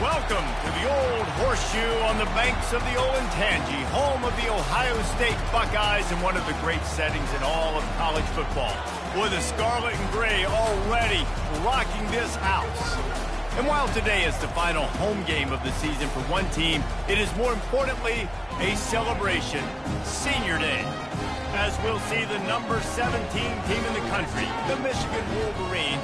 Welcome to the Old Horseshoe on the banks of the Olentangy, home of the Ohio State Buckeyes and one of the great settings in all of college football. With the scarlet and gray already rocking this house. And while today is the final home game of the season for one team, it is more importantly a celebration, Senior Day. As we'll see the number 17 team in the country, the Michigan Wolverines,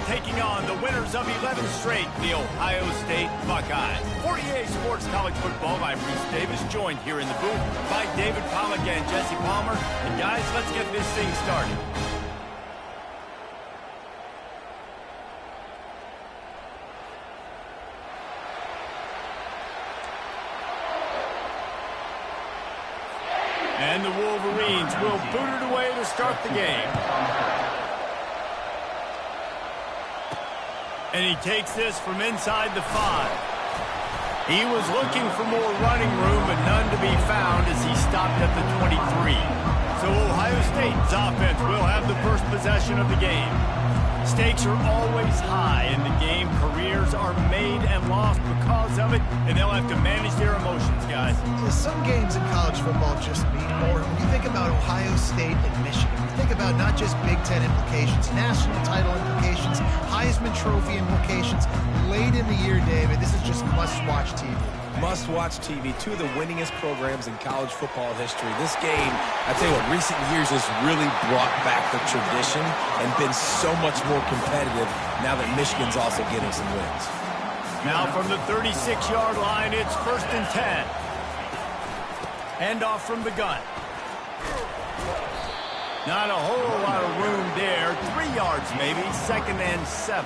taking on the winners of 11 straight, the Ohio State Buckeyes. 48 Sports College Football by Bruce Davis, joined here in the booth by David Pollack and Jesse Palmer. And guys, let's get this thing started. And the Wolverines will boot it away to start the game. And he takes this from inside the 5. He was looking for more running room, but none to be found as he stopped at the 23. So Ohio State's offense will have the first possession of the game. Stakes are always high in the game. Careers are made and lost because of it, and they'll have to manage their emotions, guys. Some games in college football just mean more. When you think about Ohio State and Michigan, you think about not just Big Ten implications, national title implications, Heisman Trophy implications. Late in the year, David, this is just must-watch TV. Must-watch TV. Two of the winningest programs in college football history. This game, I tell you what, recent years has really brought back the tradition and been so much more competitive now that Michigan's also getting some wins. Now from the 36-yard line, it's 1st and 10. Handoff from the gun. Not a whole lot of room there. 3 yards maybe, 2nd and 7.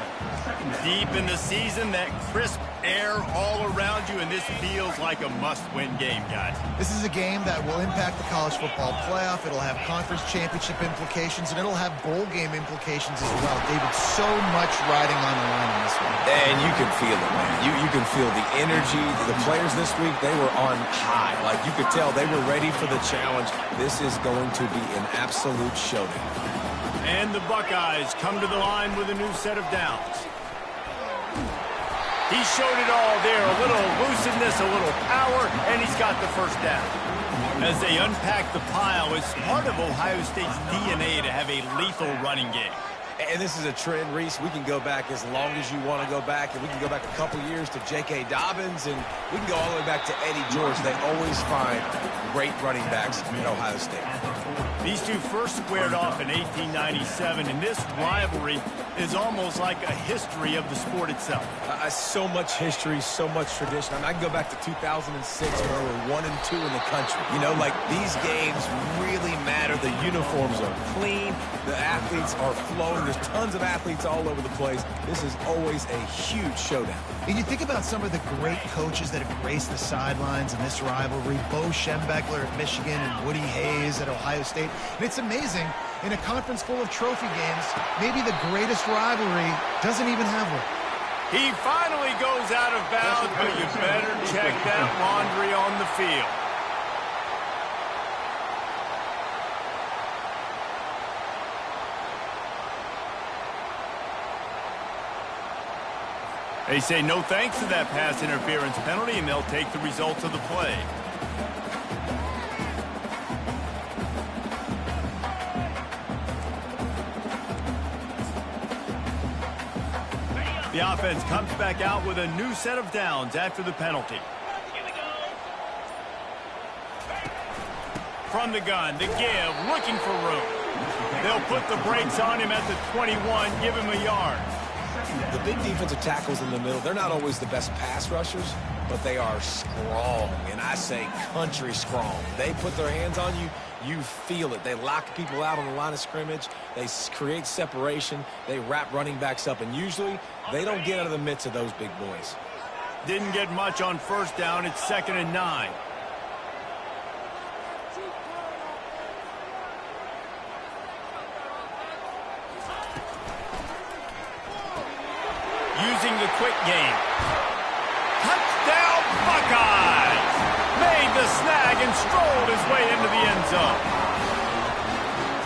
Deep in the season, that crisp air all around you, and this feels like a must-win game, guys. This is a game that will impact the college football playoff. It'll have conference championship implications, and it'll have bowl game implications as well. David, so much riding on the line in this one. And you can feel it, man. You can feel the energy. The players this week, they were on high. Like, you could tell they were ready for the challenge. This is going to be an absolute showdown. And the Buckeyes come to the line with a new set of downs. He showed it all there, a little elusiveness, a little power, and he's got the first down. As they unpack the pile, it's part of Ohio State's DNA to have a lethal running game. And this is a trend, Reese. We can go back as long as you want to go back, and we can go back a couple years to J.K. Dobbins, and we can go all the way back to Eddie George. They always find great running backs in Ohio State. These two first squared off in 1897, and this rivalry is almost like a history of the sport itself. So much history, so much tradition. I mean, I can go back to 2006 when we were 1 and 2 in the country. You know, like, these games really matter. The uniforms are clean. The athletes are flowing. There's tons of athletes all over the place. This is always a huge showdown. And you think about some of the great coaches that have graced the sidelines in this rivalry. Bo Schembechler at Michigan and Woody Hayes at Ohio State. And it's amazing, in a conference full of trophy games, maybe the greatest rivalry doesn't even have one. He finally goes out of bounds, but you better check that laundry on the field. They say no thanks to that pass interference penalty, and they'll take the results of the play. The offense comes back out with a new set of downs after the penalty. From the gun, the give, looking for room. They'll put the brakes on him at the 21, give him a yard. The big defensive tackles in the middle, they're not always the best pass rushers, but they are strong, and I say country strong. They put their hands on you, you feel it. They lock people out on the line of scrimmage. They create separation. They wrap running backs up, and usually they don't get out of the midst of those big boys. Didn't get much on first down. It's 2nd and 9. Using the quick game. Touchdown Buckeyes! Made the snag and strolled his way into the end zone.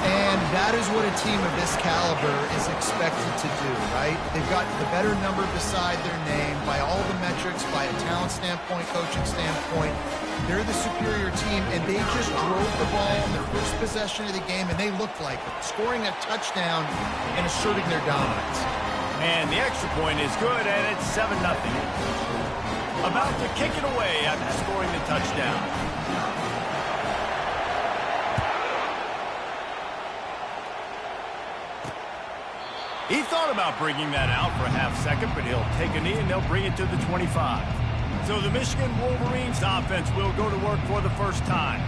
And that is what a team of this caliber is expected to do, right? They've got the better number beside their name by all the metrics, by a talent standpoint, coaching standpoint. They're the superior team, and they just drove the ball in their first possession of the game, and they looked like it, scoring a touchdown and asserting their dominance. And the extra point is good, and it's 7-0. About to kick it away after scoring the touchdown. He thought about bringing that out for a half second, but he'll take a knee and they'll bring it to the 25. So the Michigan Wolverines offense will go to work for the first time.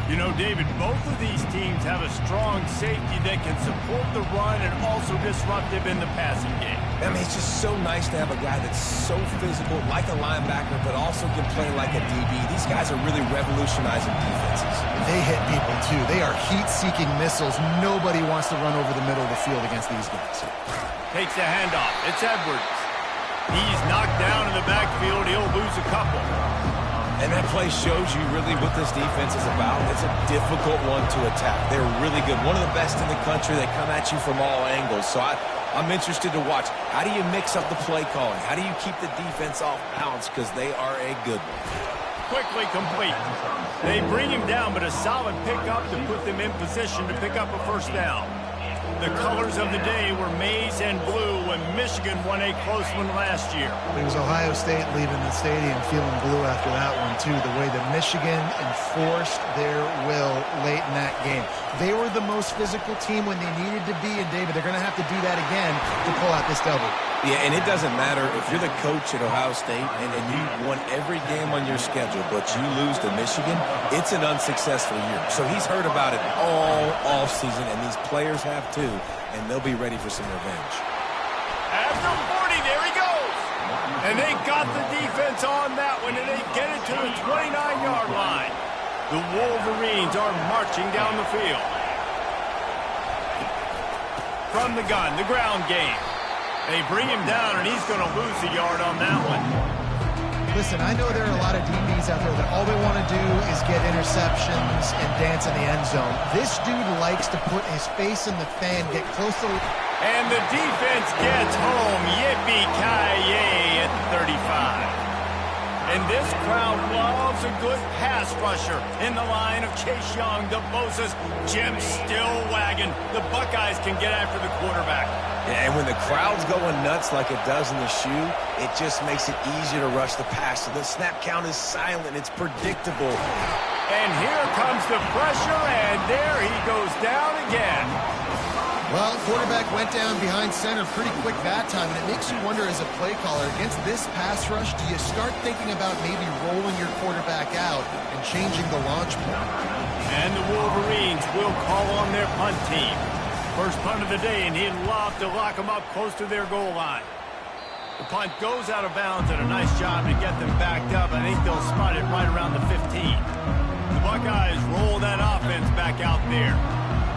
You know, David, both of these teams have a strong safety that can support the run and also disruptive in the passing game. I mean, it's just so nice to have a guy that's so physical, like a linebacker, but also can play like a DB. These guys are really revolutionizing defenses. They hit people, too. They are heat-seeking missiles. Nobody wants to run over the middle of the field against these guys. Takes the handoff. It's Edwards. He's knocked down in the backfield. He'll lose a couple. And that play shows you really what this defense is about. It's a difficult one to attack. They're really good. One of the best in the country. They come at you from all angles. So I'm interested to watch. How do you mix up the play calling? How do you keep the defense off balance? Because they are a good one. Quickly complete. They bring him down, but a solid pickup to put them in position to pick up a first down. The colors of the day were maize and blue when Michigan won a close one last year. It was Ohio State leaving the stadium feeling blue after that one, too. The way that Michigan enforced their will late in that game. They were the most physical team when they needed to be, and David, they're going to have to do that again to pull out this double. Yeah, and it doesn't matter if you're the coach at Ohio State and you won every game on your schedule, but you lose to Michigan, it's an unsuccessful year. So he's heard about it all offseason, and these players have too, and they'll be ready for some revenge. After 40, there he goes. And they got the defense on that one, and they get it to the 29-yard line. The Wolverines are marching down the field. From the gun, the ground game. They bring him down, and he's going to lose a yard on that one. Listen, I know there are a lot of DBs out there that all they want to do is get interceptions and dance in the end zone. This dude likes to put his face in the fan, get close to... And the defense gets home. Yippee-ki-yay at the 35. And this crowd loves a good pass rusher in the line of Chase Young, DeBosa's Jim still wagging. The Buckeyes can get after the quarterback. Yeah, and when the crowd's going nuts like it does in the shoe, it just makes it easier to rush the pass. So the snap count is silent. It's predictable. And here comes the pressure, and there he goes down again. Well, quarterback went down behind center pretty quick that time, and it makes you wonder as a play caller, against this pass rush, do you start thinking about maybe rolling your quarterback out and changing the launch point? And the Wolverines will call on their punt team. First punt of the day, and he'd love to lock them up close to their goal line. The punt goes out of bounds, and a nice job to get them backed up. I think they'll spot it right around the 15. The Buckeyes roll that offense back out there.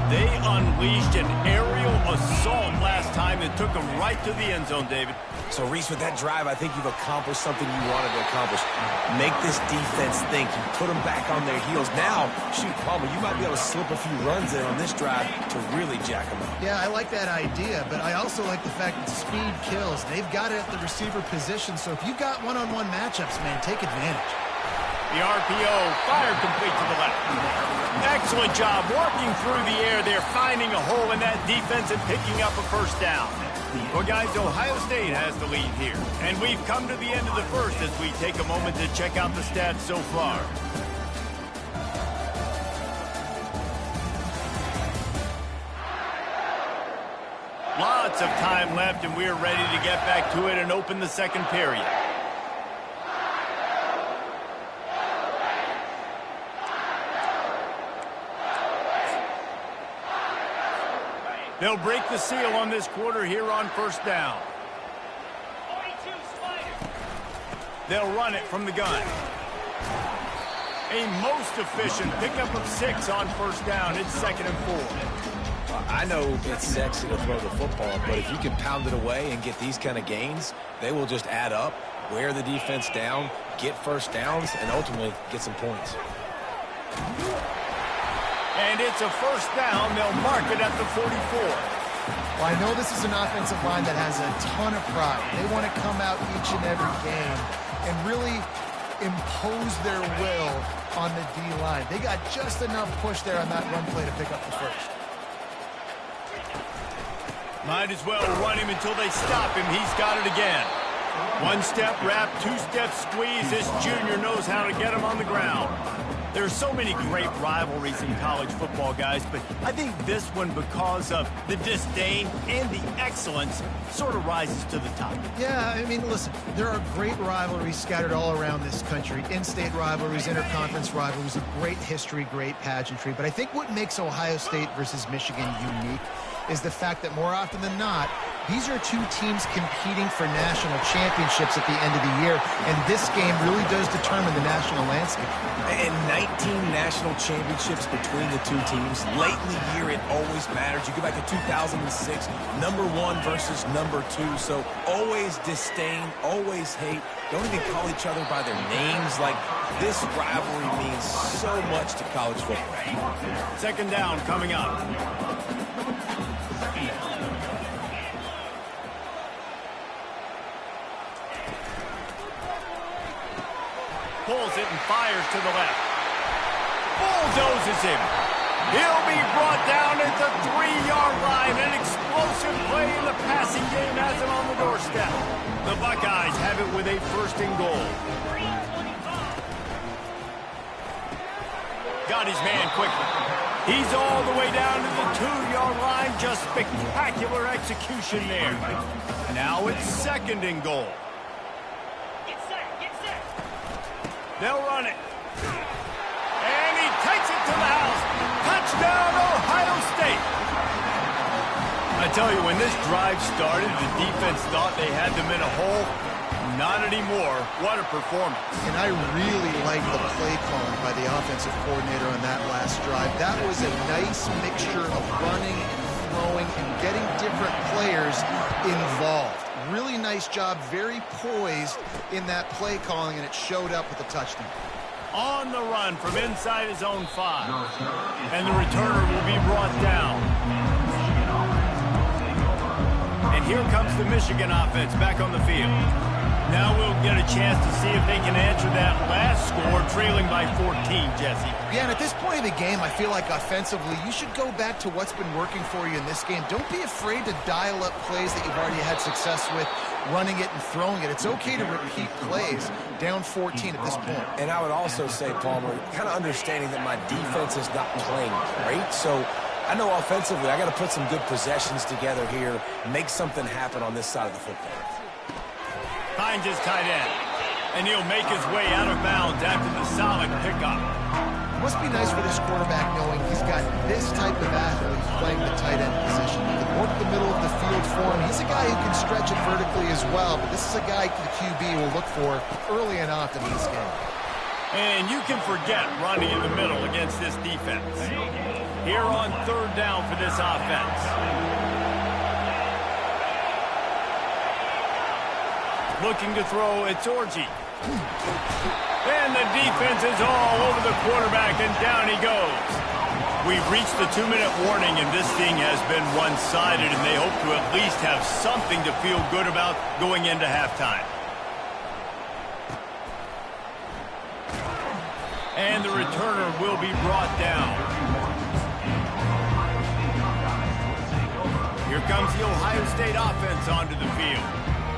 They unleashed an aerial assault last time that took them right to the end zone, David. So, Reese, with that drive, I think you've accomplished something you wanted to accomplish. Make this defense think. You put them back on their heels. Now, shoot, Palmer, you might be able to slip a few runs in on this drive to really jack them up. Yeah, I like that idea, but I also like the fact that speed kills. They've got it at the receiver position, so if you've got one-on-one matchups, man, take advantage. The RPO fired complete to the left. Excellent job working through the air there, finding a hole in that defense and picking up a first down. Well, guys, Ohio State has the lead here. And we've come to the end of the first as we take a moment to check out the stats so far. Lots of time left, and we're ready to get back to it and open the second period. They'll break the seal on this quarter here on first down. They'll run it from the gun. A most efficient pickup of 6 on first down. It's 2nd and 4. I know it's sexy to throw the football, but if you can pound it away and get these kind of gains, they will just add up, wear the defense down, get first downs, and ultimately get some points. And it's a first down. They'll mark it at the 44. Well, I know this is an offensive line that has a ton of pride. They want to come out each and every game and really impose their will on the D-line. They got just enough push there on that run play to pick up the first. Might as well run him until they stop him. He's got it again. One-step wrap, two-step squeeze. This junior knows how to get him on the ground. There's so many great rivalries in college football, guys, but I think this one, because of the disdain and the excellence, sort of rises to the top. Yeah, I mean, listen, there are great rivalries scattered all around this country. In-state rivalries, interconference rivalries, of great history, great pageantry. But I think what makes Ohio State versus Michigan unique is the fact that more often than not, these are two teams competing for national championships at the end of the year, and this game really does determine the national landscape. And 19 national championships between the two teams. Late in the year, it always matters. You go back to 2006, number 1 versus number 2. So always disdain, always hate. Don't even call each other by their names. Like, this rivalry means so much to college football. Second down coming up. Pulls it and fires to the left. Bulldozes him. He'll be brought down at the 3-yard line. An explosive play in the passing game has him on the doorstep. The Buckeyes have it with a 1st and goal. Got his man quickly. He's all the way down to the 2-yard line. Just spectacular execution there. Now it's 2nd and goal. They'll run it. And he takes it to the house. Touchdown, Ohio State. I tell you, when this drive started, the defense thought they had them in a hole. Not anymore. What a performance. And I really like the play calling by the offensive coordinator on that last drive. That was a nice mixture of running and throwing and getting different players involved. Really nice job, very poised in that play calling, and it showed up with a touchdown. On the run from inside his own 5. And the returner will be brought down. And here comes the Michigan offense back on the field. Now we'll get a chance to see if they can answer that last score, trailing by 14, Jesse. Yeah, and at this point of the game, I feel like offensively, you should go back to what's been working for you in this game. Don't be afraid to dial up plays that you've already had success with, running it and throwing it. It's okay to repeat plays down 14 at this point. And I would also say, Palmer, kind of understanding that my defense is not playing great, so I know offensively I got to put some good possessions together here, make something happen on this side of the football. Finds his tight end, and he'll make his way out of bounds after the solid pickup. It must be nice for this quarterback knowing he's got this type of athlete playing the tight end position. He can work the middle of the field for him. He's a guy who can stretch it vertically as well, but this is a guy the QB will look for early and often in this game. And you can forget running in the middle against this defense. Here on third down for this offense. Looking to throw, it's Orji. And the defense is all over the quarterback, and down he goes. We've reached the 2-minute warning, and this thing has been one-sided, and they hope to at least have something to feel good about going into halftime. And the returner will be brought down. Here comes the Ohio State offense onto the field.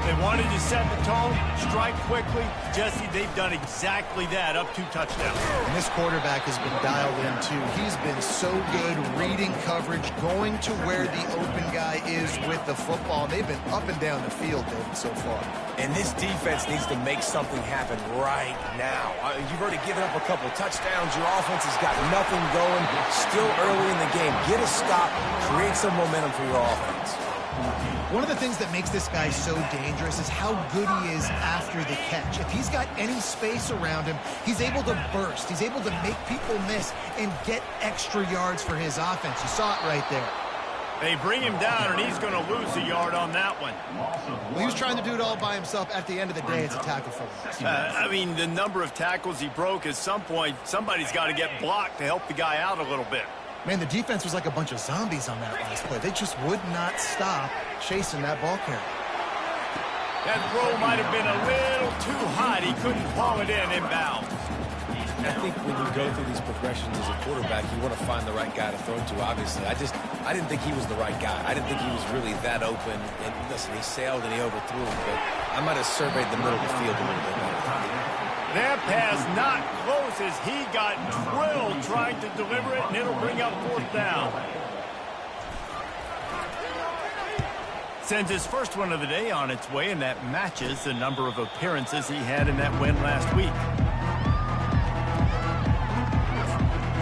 They wanted to set the tone, strike quickly. Jesse, they've done exactly that, up 2 touchdowns. And this quarterback has been dialed in, too. He's been so good reading coverage, going to where the open guy is with the football. They've been up and down the field, David, so far. And this defense needs to make something happen right now. You've already given up a couple touchdowns. Your offense has got nothing going. Still early in the game. Get a stop. Create some momentum for your offense. One of the things that makes this guy so dangerous is how good he is after the catch. If he's got any space around him, he's able to burst. He's able to make people miss and get extra yards for his offense. You saw it right there. They bring him down, and he's going to lose a yard on that one. Well, he was trying to do it all by himself. At the end of the day, it's a tackle for him. I mean, the number of tackles he broke, at some point, somebody's got to get blocked to help the guy out a little bit. Man, the defense was like a bunch of zombies on that last play. They just would not stop chasing that ball carrier. That throw might have been a little too hot. He couldn't haul it in inbounds. I think when you go through these progressions as a quarterback, you want to find the right guy to throw to, obviously. I didn't think he was the right guy. I didn't think he was really that open. And listen, he sailed and he overthrew him, but I might have surveyed the middle of the field a little bit better. That pass not close as he got drilled trying to deliver it, and it'll bring up 4th down. Sends his first one of the day on its way, and that matches the number of appearances he had in that win last week.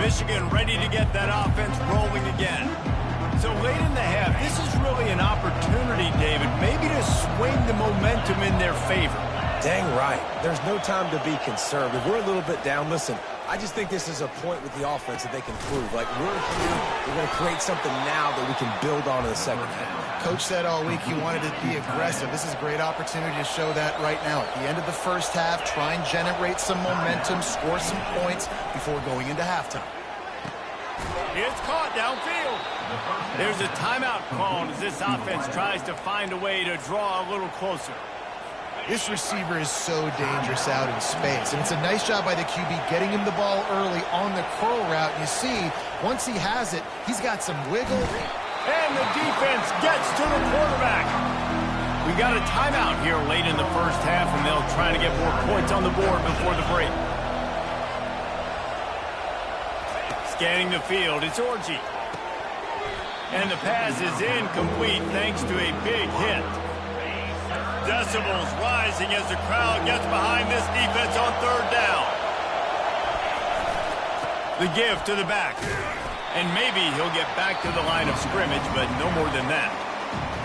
Michigan ready to get that offense rolling again. So late in the half, this is really an opportunity, David, maybe to swing the momentum in their favor. Dang right. There's no time to be conservative. We're a little bit down. Listen, I just think this is a point with the offense that they can prove. Like, we're here, we're going to create something now that we can build on in the second half. Coach said all week he wanted to be aggressive. This is a great opportunity to show that right now. At the end of the first half, try and generate some momentum, score some points before going into halftime. It's caught downfield. There's a timeout called as this offense tries to find a way to draw a little closer. This receiver is so dangerous out in space, and it's a nice job by the QB getting him the ball early on the curl route. You see, once he has it, he's got some wiggle. And the defense gets to the quarterback. We got a timeout here late in the first half, and they'll try to get more points on the board before the break. Scanning the field, it's Orji. And the pass is incomplete thanks to a big hit. Decibels rising as the crowd gets behind this defense on 3rd down. The give to the back. And maybe he'll get back to the line of scrimmage, but no more than that.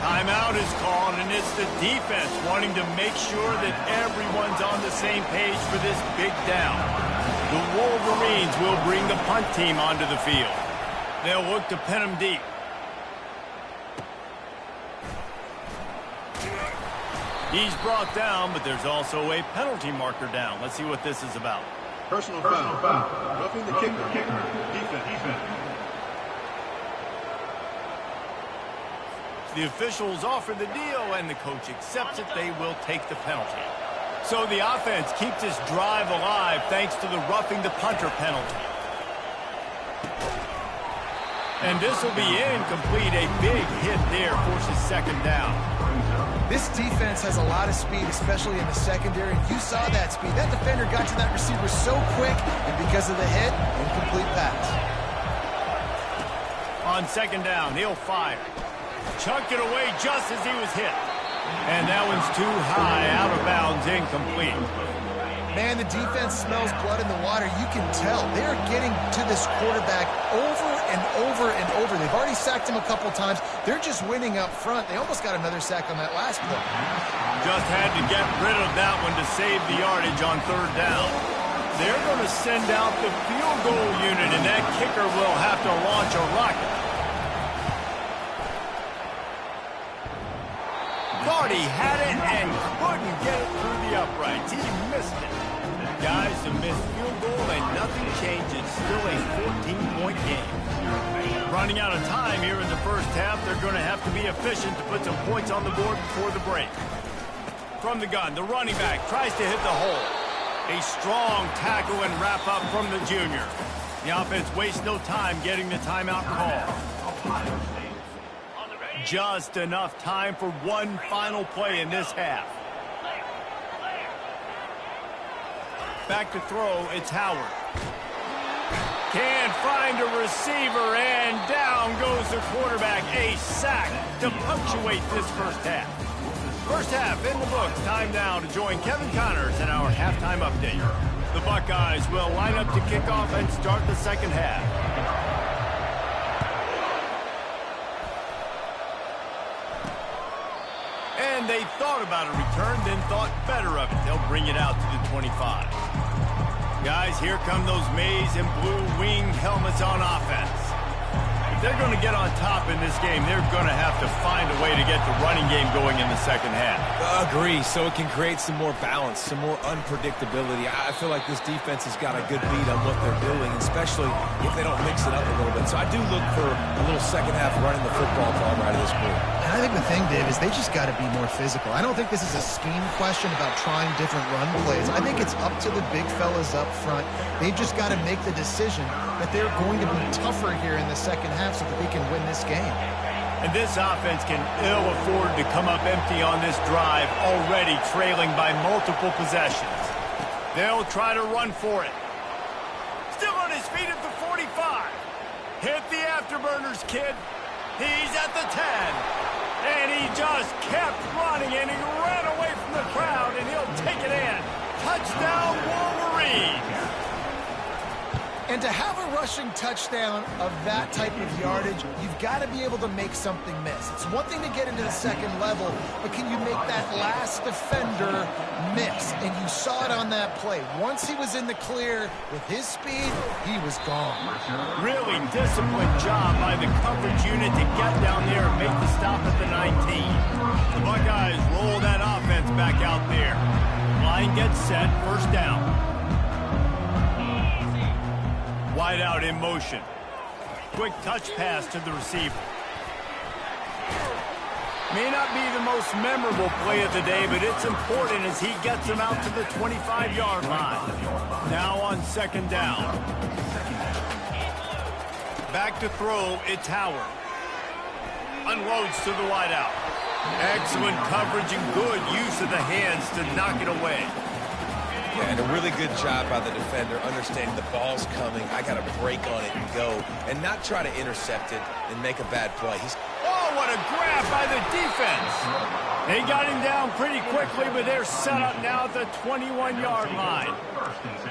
Timeout is called, and it's the defense wanting to make sure that everyone's on the same page for this big down. The Wolverines will bring the punt team onto the field. They'll look to pin them deep. He's brought down, but there's also a penalty marker down. Let's see what this is about. Personal foul. Roughing the kicker. Defense. The officials offer the deal, and the coach accepts it. They will take the penalty. So the offense keeps this drive alive thanks to the roughing the punter penalty. And this will be incomplete. A big hit there forces 2nd down. This defense has a lot of speed, especially in the secondary. You saw that speed. That defender got to that receiver so quick, and because of the hit, incomplete pass. On 2nd down, he'll fire. Chucked it away just as he was hit. And that one's too high, out of bounds, incomplete. Man, the defense smells blood in the water. You can tell. They're getting to this quarterback over and over and over. They've already sacked him a couple times. They're just winning up front. They almost got another sack on that last play. Just had to get rid of that one to save the yardage on 3rd down. They're going to send out the field goal unit, and that kicker will have to launch a rocket. Thought he had it and couldn't get it through the uprights. He missed it. Guys, a missed field goal and nothing changes. Still a 14-point game. Running out of time here in the first half, they're going to have to be efficient to put some points on the board before the break. From the gun, the running back tries to hit the hole. A strong tackle and wrap up from the junior. The offense wastes no time getting the timeout call. Just enough time for one final play in this half. Back to throw, it's Howard. Can't find a receiver, and down goes the quarterback. A sack to punctuate this first half. First half in the books. Time now to join Kevin Connors in our halftime update. The Buckeyes will line up to kick off and start the second half. And they thought about a return, then thought better of it. They'll bring it out to the 25. Guys, here come those maize and blue winged helmets on offense. If they're going to get on top in this game, they're going to have to find a way to get the running game going in the second half. Agree, so it can create some more balance, some more unpredictability. I feel like this defense has got a good beat on what they're doing, especially if they don't mix it up a little bit. So I do look for a little second half running the football to right of this group. And I think the thing, Dave, is they just got to be more physical. I don't think this is a scheme question about trying different run plays. I think it's up to the big fellas up front. They've just got to make the decision that they're going to be tougher here in the second half so that they can win this game. And this offense can ill afford to come up empty on this drive, already trailing by multiple possessions. They'll try to run for it. Still on his feet at the 45. Hit the afterburners, kid. He's at the 10. And he just kept running, and he ran away from the crowd, and he'll take it in. Touchdown, Wolverines. And to have a rushing touchdown of that type of yardage, you've got to be able to make something miss. It's one thing to get into the second level, but can you make that last defender miss? And you saw it on that play. Once he was in the clear with his speed, he was gone. Really disciplined job by the coverage unit to get down there and make the stop at the 19. The Buckeyes roll that offense back out there. Line gets set, first down. Wide out in motion. Quick touch pass to the receiver. May not be the most memorable play of the day, but it's important as he gets him out to the 25-yard line. Now on second down. Back to throw, it's Howard. Unloads to the wide out. Excellent coverage and good use of the hands to knock it away. Yeah, and a really good job by the defender understanding the ball's coming. I got to break on it and go, and not try to intercept it and make a bad play. Oh, what a grab by the defense. They got him down pretty quickly, but they're set up now at the 21-yard line.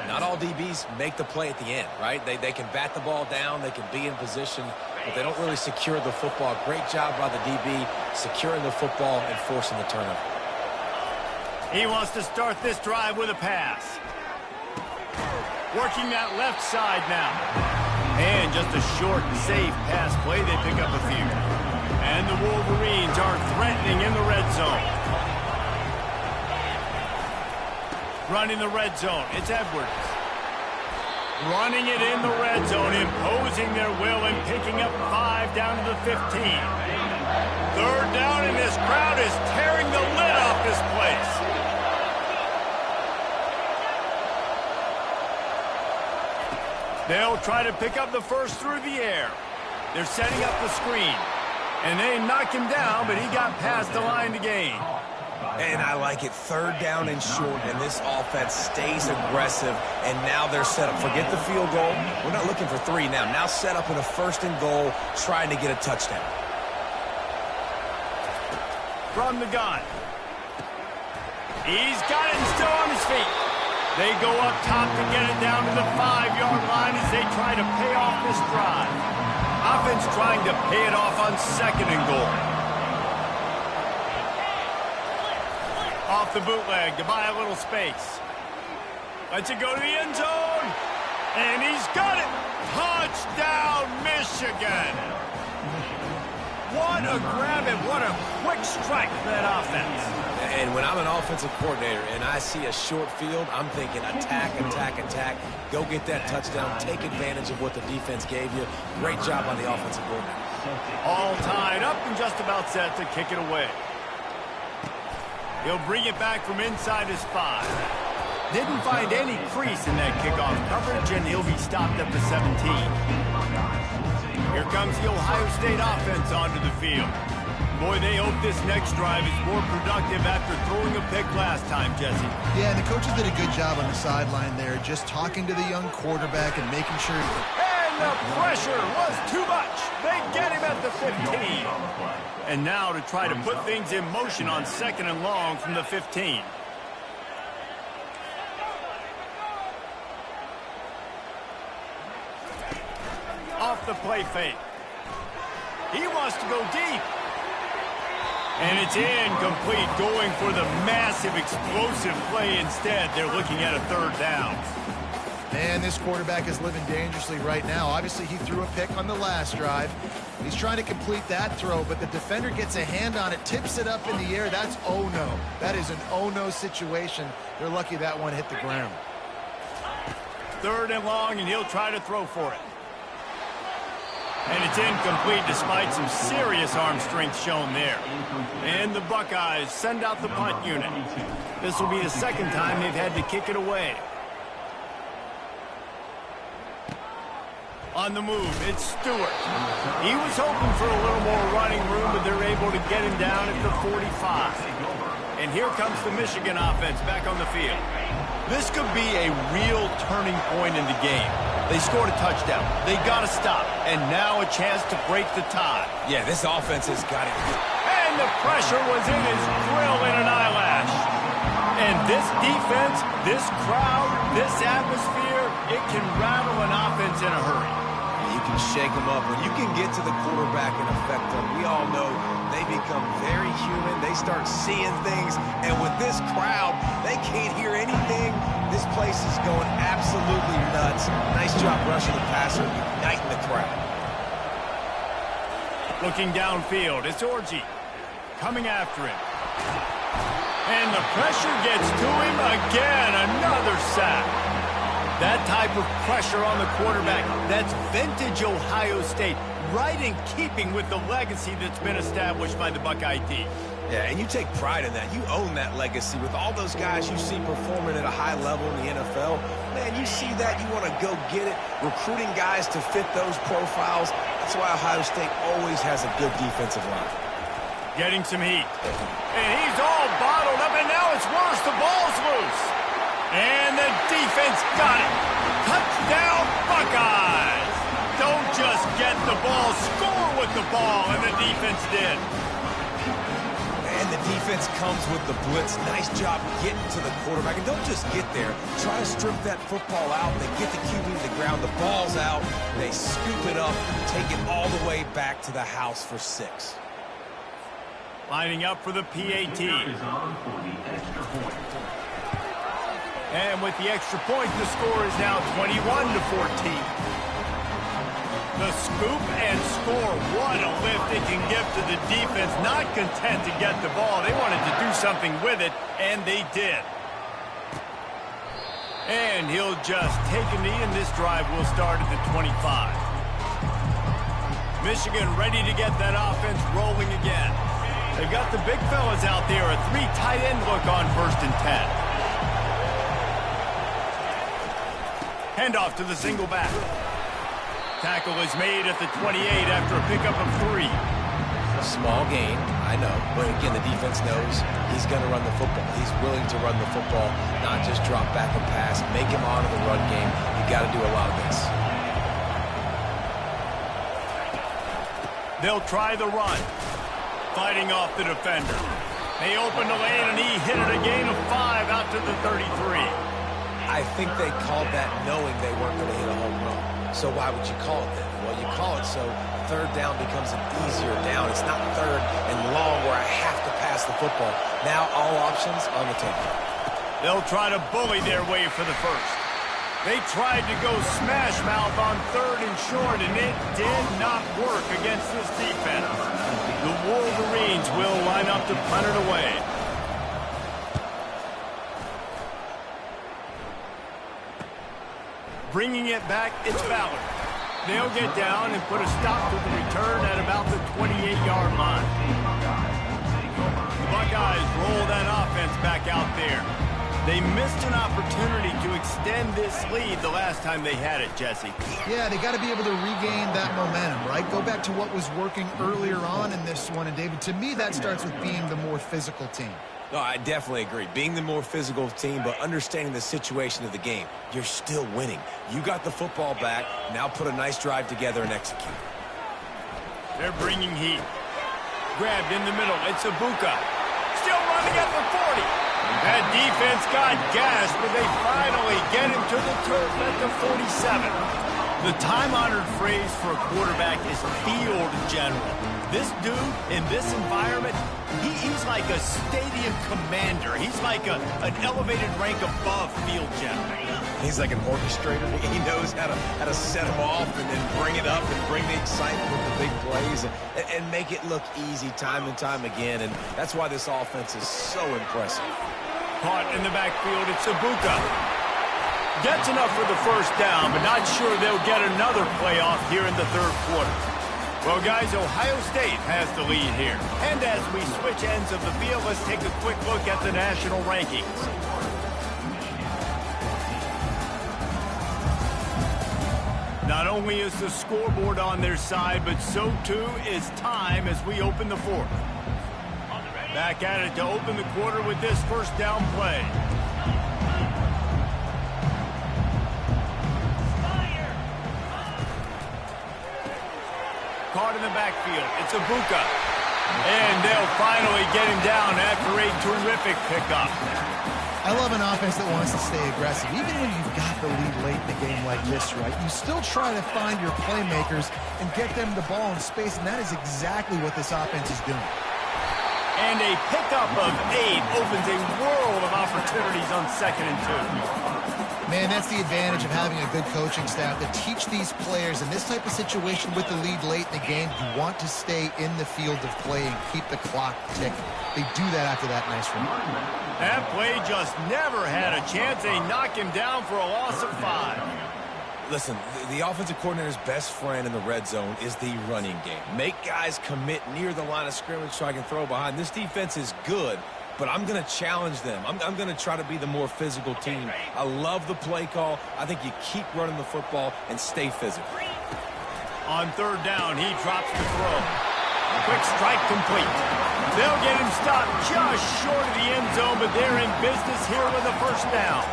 Not all DBs make the play at the end, right? They can bat the ball down, they can be in position, but they don't really secure the football. Great job by the DB securing the football and forcing the turnover. He wants to start this drive with a pass. Working that left side now. And just a short and safe pass play. They pick up a few. And the Wolverines are threatening in the red zone. Running the red zone. It's Edwards. Running it in the red zone, imposing their will and picking up 5 down to the 15. Third down, and this crowd is tearing the lid off this place. They'll try to pick up the first through the air. They're setting up the screen. And they knock him down, but he got past the line to gain. And I like it. Third down and short, and this offense stays aggressive, and now they're set up. Forget the field goal. We're not looking for 3 now. Now set up in a first and goal, trying to get a touchdown. From the gun. He's got it and still on his feet. They go up top to get it down to the 5-yard line as they try to pay off this drive. Offense trying to pay it off on second and goal. Off the bootleg to buy a little space. Lets it go to the end zone. And he's got it. Touchdown, Michigan. What a grab and what a quick strike for that offense. And when I'm an offensive coordinator and I see a short field, I'm thinking attack, attack, attack. Go get that touchdown. Take advantage of what the defense gave you. Great job on the offensive coordinator. All tied up and just about set to kick it away. He'll bring it back from inside his 5. Didn't find any crease in that kickoff coverage, and he'll be stopped at the 17. Here comes the Ohio State offense onto the field. Boy, they hope this next drive is more productive after throwing a pick last time, Jesse. Yeah, and the coaches did a good job on the sideline there, just talking to the young quarterback and making sure... And the pressure was too much. They get him at the 15. And now to try to put things in motion on 2nd and long from the 15. Off the play fake. He wants to go deep. And it's incomplete, going for the massive explosive play instead. They're looking at a 3rd down. Man, this quarterback is living dangerously right now. Obviously, he threw a pick on the last drive. He's trying to complete that throw, but the defender gets a hand on it, tips it up in the air. That's oh-no. That is an oh-no situation. They're lucky that one hit the ground. 3rd and long, and he'll try to throw for it. And it's incomplete despite some serious arm strength shown there. And the Buckeyes send out the punt unit. This will be the 2nd time they've had to kick it away. On the move, it's Stewart. He was hoping for a little more running room, but they're able to get him down at the 45. And here comes the Michigan offense back on the field. This could be a real turning point in the game. They scored a touchdown. They got to stop. And now a chance to break the tie. Yeah, this offense has got it. And the pressure was in his grill in an eyelash. And this defense, this crowd, this atmosphere, it can rattle an offense in a hurry. You can shake them up. When you can get to the quarterback and affect them, we all know they become very human. They start seeing things. And with this crowd, they can't hear anything. This place is going absolutely nuts. Nice job rushing the passer, igniting the crowd. Looking downfield, it's Orji coming after him. And the pressure gets to him again. Another sack. That type of pressure on the quarterback, that's vintage Ohio State, right in keeping with the legacy that's been established by the Buckeye team. Yeah, and you take pride in that. You own that legacy with all those guys you see performing at a high level in the NFL. Man, you see that, you want to go get it, recruiting guys to fit those profiles. That's why Ohio State always has a good defensive line. Getting some heat. And he's all bottled up, and now it's worse. The ball's loose. And the defense got it. Touchdown, Buckeyes. Don't just get the ball, score with the ball, and the defense did. And the defense comes with the blitz. Nice job getting to the quarterback. And don't just get there. Try to strip that football out. They get the QB to the ground. The ball's out. They scoop it up, take it all the way back to the house for 6. Lining up for the PAT. And with the extra point, the score is now 21-14. The scoop and score. What a lift it can give to the defense. Not content to get the ball. They wanted to do something with it, and they did. And he'll just take a knee, and this drive will start at the 25. Michigan ready to get that offense rolling again. They've got the big fellas out there. A 3 tight end look on 1st and 10. Handoff to the single back. Tackle is made at the 28 after a pickup of 3. Small gain, I know. But again, the defense knows he's going to run the football. He's willing to run the football, not just drop back and pass. Make him honor the run game. You got to do a lot of this. They'll try the run. Fighting off the defender. They opened the lane, and he hit it a gain of 5 out to the 33. I think they called that knowing they weren't going to hit a home run. So why would you call it then? Well, you call it so 3rd down becomes an easier down. It's not 3rd and long where I have to pass the football. Now all options on the table. They'll try to bully their way for the first. They tried to go smash mouth on 3rd and short, and it did not work against this defense. The Wolverines will line up to punt it away. Bringing it back, it's Ballard. They'll get down and put a stop to the return at about the 28-yard line. The Buckeyes roll that offense back out there. They missed an opportunity to extend this lead the last time they had it, Jesse. Yeah, they got to be able to regain that momentum, right? Go back to what was working earlier on in this one. And, David, to me, that starts with being the more physical team. No, I definitely agree. Being the more physical team, but understanding the situation of the game. You're still winning. You got the football back. Now put a nice drive together and execute. They're bringing heat. Grabbed in the middle. It's Ibuka. Still running at the 40. That defense got gashed, but they finally get him to the turf at the 47. The time-honored phrase for a quarterback is field general. This dude, in this environment, he's like a stadium commander. He's like an elevated rank above field general. He's like an orchestrator. He knows how to set them off and then bring it up and bring the excitement with the big plays and make it look easy time and time again. And that's why this offense is so impressive. Caught in the backfield, it's Ibuka. Gets enough for the first down, but not sure they'll get another playoff here in the 3rd quarter. Well, guys, Ohio State has the lead here. And as we switch ends of the field, let's take a quick look at the national rankings. Not only is the scoreboard on their side, but so too is time as we open the 4th. Back at it to open the quarter with this first down play. Caught in the backfield. It's Ibuka. And they'll finally get him down after a terrific pickup. I love an offense that wants to stay aggressive. Even when you've got the lead late in the game like this, right, you still try to find your playmakers and get them the ball in space, and that is exactly what this offense is doing. And a pickup of 8 opens a world of opportunities on 2nd and 2. Man, that's the advantage of having a good coaching staff to teach these players in this type of situation with the lead late in the game. You want to stay in the field of play and keep the clock ticking. They do that after that nice run. That play just never had a chance. They knock him down for a loss of 5. Listen, the offensive coordinator's best friend in the red zone is the running game. Make guys commit near the line of scrimmage so I can throw behind. This defense is good, but I'm going to challenge them. I'm going to try to be the more physical team. I love the play call. I think you keep running the football and stay physical. On 3rd down, he drops the throw. Quick strike complete. They'll get him stopped just short of the end zone, but they're in business here with a first down.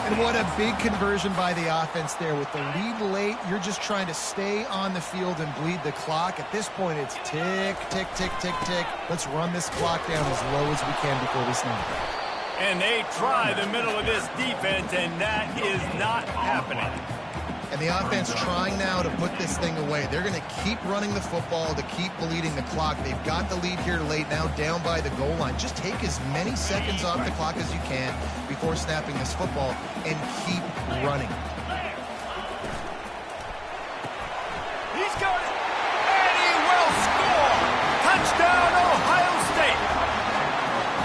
And what a big conversion by the offense there. With the lead late, you're just trying to stay on the field and bleed the clock. At this point, it's tick, tick, tick, tick, tick. Let's run this clock down as low as we can before we snap it. And they try the middle of this defense, and that is not happening. And the offense trying now to put this thing away. They're going to keep running the football to keep bleeding the clock. They've got the lead here late, now down by the goal line. Just take as many seconds off the clock as you can before snapping this football and keep running. He's got it, and he will score. Touchdown, Ohio State.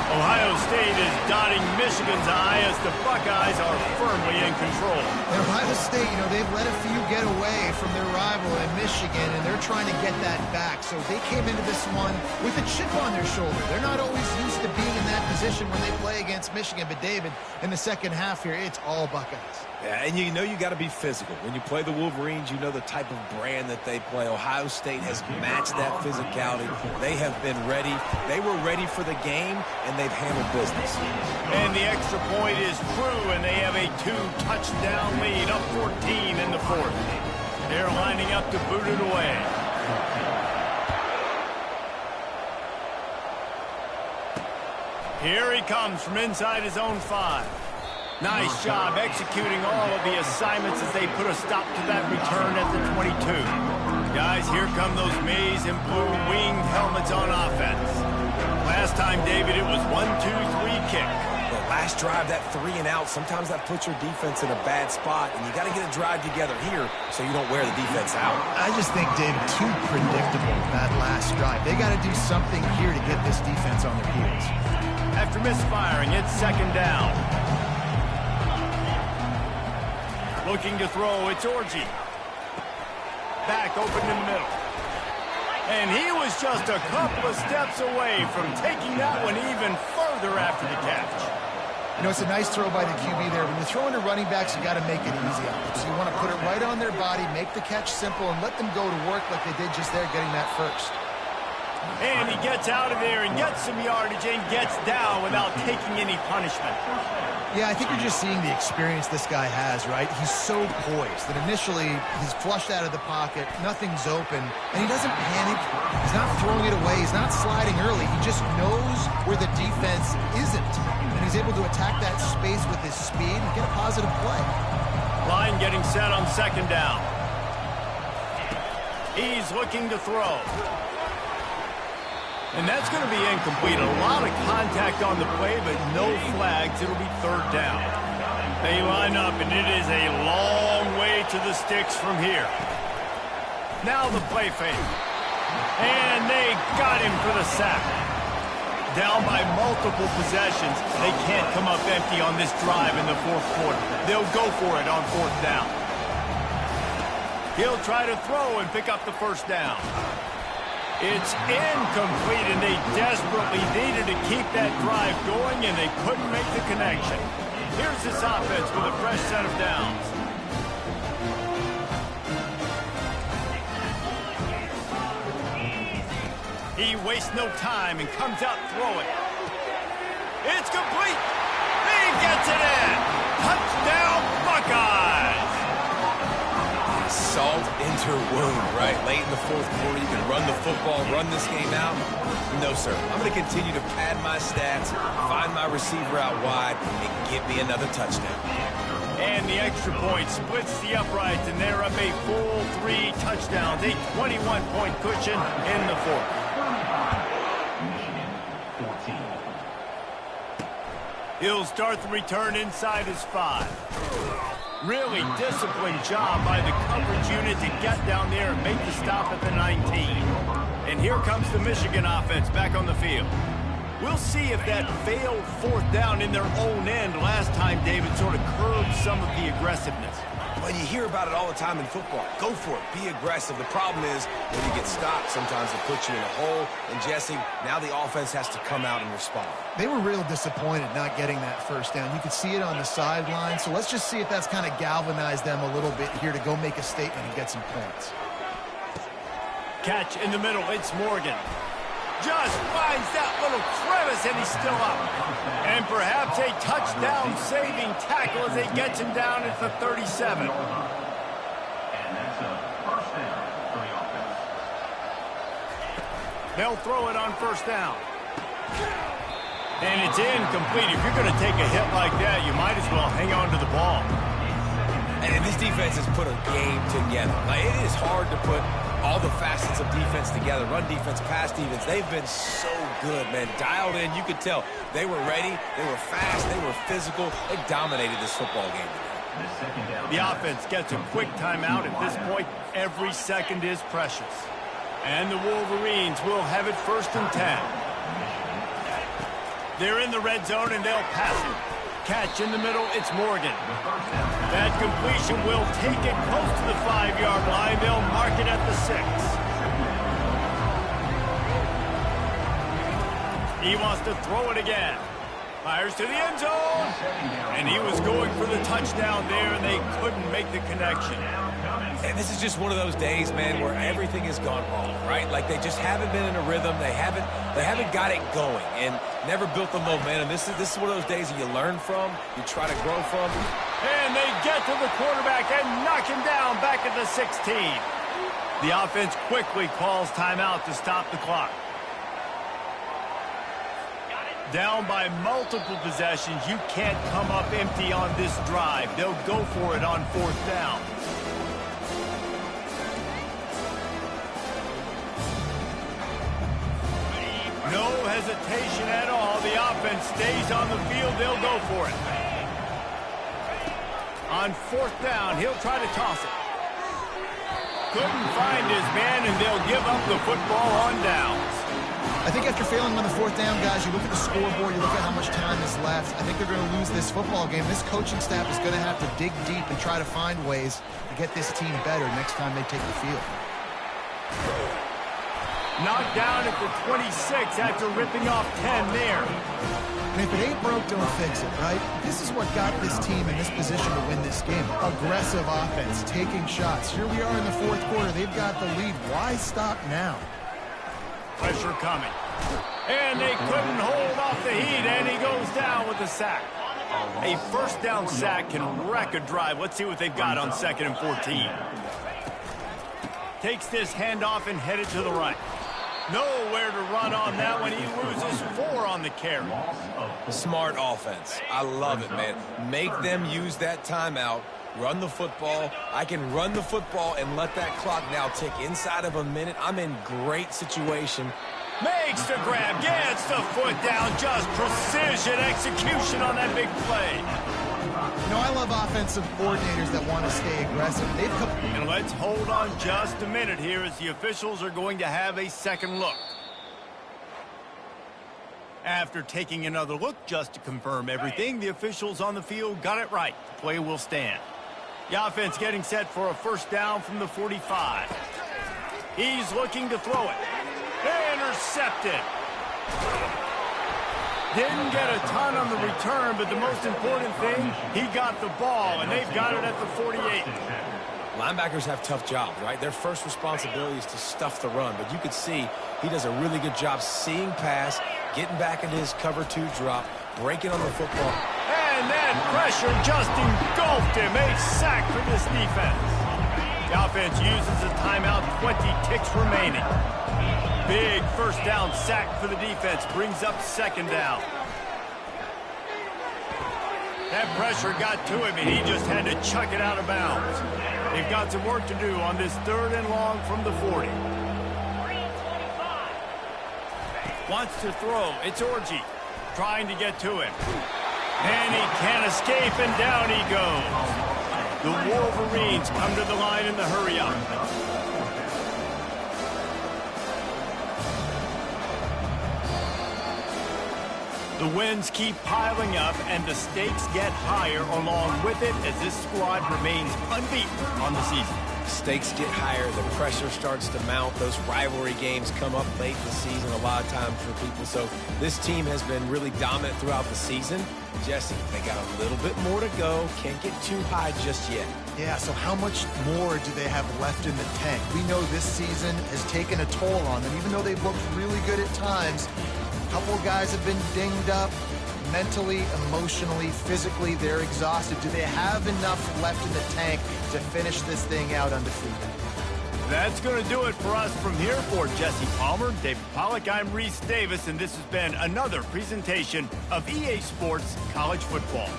Ohio State is dotting Michigan's eye as the Buckeyes are firmly in control. And Ohio State, they've let a few get away from their rival in Michigan, and they're trying to get that back. So they came into this one with a chip on their shoulder. They're not always used to being in that position when they play against Michigan. But, David, in the second half here, it's all Buckeyes. Yeah, and you know you got to be physical. When you play the Wolverines, you know the type of brand that they play. Ohio State has matched that physicality. They have been ready. They were ready for the game, and they've handled business. And the extra point is true, and they have a 2-touchdown lead, up 14 in the 4th. They're lining up to boot it away. Here he comes from inside his own 5. Nice job executing all of the assignments as they put a stop to that return at the 22. Guys, here come those maize and blue winged helmets on offense. Last time, David, it was 1-2-3 kick. Well, last drive, that 3 and out, sometimes that puts your defense in a bad spot, and you got to get a drive together here so you don't wear the defense out. I just think, David, too predictable, that last drive. They got to do something here to get this defense on their heels. After misfiring, it's second down. Looking to throw, it's Orji. Back open in the middle. And he was just a couple of steps away from taking that one even further after the catch. You know, it's a nice throw by the QB there. When you're throwing to running backs, you got to make it easy on them. So you want to put it right on their body, make the catch simple, and let them go to work like they did just there, getting that first. And he gets out of there and gets some yardage and gets down without taking any punishment. Yeah, I think you're just seeing the experience this guy has, right? He's so poised that initially he's flushed out of the pocket, nothing's open, and he doesn't panic. He's not throwing it away. He's not sliding early. He just knows where the defense isn't, and he's able to attack that space with his speed and get a positive play. Line getting set on second down. He's looking to throw. And that's going to be incomplete. A lot of contact on the play, but no flags. It'll be third down. They line up, and it is a long way to the sticks from here. Now the play fake. And they got him for the sack. Down by multiple possessions. They can't come up empty on this drive in the fourth quarter. They'll go for it on fourth down. He'll try to throw and pick up the first down. It's incomplete, and they desperately needed to keep that drive going, and they couldn't make the connection. Here's this offense with a fresh set of downs. He wastes no time and comes out throwing. It's complete. He gets it in. Touchdown, Buckeyes. Salt into her wound, right? Late in the fourth quarter, you can run the football, run this game out. No, sir. I'm going to continue to pad my stats, find my receiver out wide, and get me another touchdown. And the extra point splits the uprights, and they're up a full 3 touchdowns, a 21-point cushion in the fourth. He'll start the return inside his 5. Really disciplined job by the coverage unit to get down there and make the stop at the 19. And here comes the Michigan offense back on the field. We'll see if that failed fourth down in their own end last time, David, sort of curbed some of the aggressiveness. Well, you hear about it all the time in football. Go for it. Be aggressive. The problem is when you get stopped, sometimes it puts you in a hole. And, Jesse, now the offense has to come out and respond. They were real disappointed not getting that first down. You could see it on the sideline. So let's just see if that's kind of galvanized them a little bit here to go make a statement and get some points. Catch in the middle. It's Morgan. Just finds that little crevice, and he's still up. And perhaps a touchdown-saving tackle as they get him down at the 37. And that's a first down for the offense. They'll throw it on first down. And it's incomplete. If you're going to take a hit like that, you might as well hang on to the ball. And this defense has put a game together. Like, it is hard to put all the facets of defense together. Run defense, pass defense. They've been so good, man. Dialed in. You could tell they were ready. They were fast. They were physical. They dominated this football game today. The offense gets a quick timeout. At this point, every second is precious. And the Wolverines will have it 1st and 10. They're in the red zone, and they'll pass it. Catch in the middle, it's Morgan. That completion will take it close to the 5-yard line. They'll mark it at the 6. He wants to throw it again. Fires to the end zone. And he was going for the touchdown there, and they couldn't make the connection. And this is just one of those days, man, where everything has gone wrong, right? Like, they just haven't been in a rhythm. They haven't got it going and never built the momentum. This is one of those days that you learn from, you try to grow from. And they get to the quarterback and knock him down back at the 16. The offense quickly calls timeout to stop the clock. Down by multiple possessions, you can't come up empty on this drive. They'll go for it on 4th down. No hesitation at all. The offense stays on the field. They'll go for it. On fourth down, he'll try to toss it. Couldn't find his man, and they'll give up the football on downs. I think after failing on the fourth down, guys, you look at the scoreboard, you look at how much time is left. I think they're going to lose this football game. This coaching staff is going to have to dig deep and try to find ways to get this team better next time they take the field. Knocked down at the 26 after ripping off 10 there. And if it ain't broke, don't fix it, right? This is what got this team in this position to win this game. Aggressive offense, taking shots. Here we are in the fourth quarter. They've got the lead. Why stop now? Pressure coming. And they couldn't hold off the heat, and he goes down with a sack. A first down sack can wreck a drive. Let's see what they've got on 2nd and 14. Takes this handoff and headed to the right. Nowhere to run on that one. He loses 4 on the carry. Smart offense. I love it, man. Make them use that timeout. Run the football. I can run the football and let that clock now tick inside of a minute. I'm in great situation. Makes the grab. Gets the foot down. Just precision execution on that big play. You know, I love offensive coordinators that want to stay aggressive. They've come... And let's hold on just a minute here as the officials are going to have a second look. After taking another look just to confirm everything, the officials on the field got it right. The play will stand. The offense getting set for a first down from the 45. He's looking to throw it. Intercepted. Didn't get a ton on the return, but the most important thing, he got the ball, and they've got it at the 48. Linebackers have tough jobs, right? Their first responsibility is to stuff the run, but you could see he does a really good job seeing pass, getting back into his cover 2 drop, breaking on the football. And that pressure just engulfed him. A sack for this defense. The offense uses a timeout, 20 ticks remaining. Big first down sack for the defense, brings up 2nd down. That pressure got to him, and he just had to chuck it out of bounds. They've got some work to do on this 3rd and long from the 40. Wants to throw. It's Orji trying to get to him. And he can't escape, and down he goes. The Wolverines come to the line in the hurry-up. The wins keep piling up, and the stakes get higher along with it as this squad remains unbeaten on the season. Stakes get higher, the pressure starts to mount, those rivalry games come up late in the season a lot of times for people. So this team has been really dominant throughout the season. Jesse, they got a little bit more to go, can't get too high just yet. Yeah, so how much more do they have left in the tank? We know this season has taken a toll on them, even though they've looked really good at times. A couple of guys have been dinged up. Mentally, emotionally, physically, they're exhausted. Do they have enough left in the tank to finish this thing out undefeated? That's going to do it for us from here. For Jesse Palmer, David Pollack, I'm Reese Davis, and this has been another presentation of EA Sports College Football.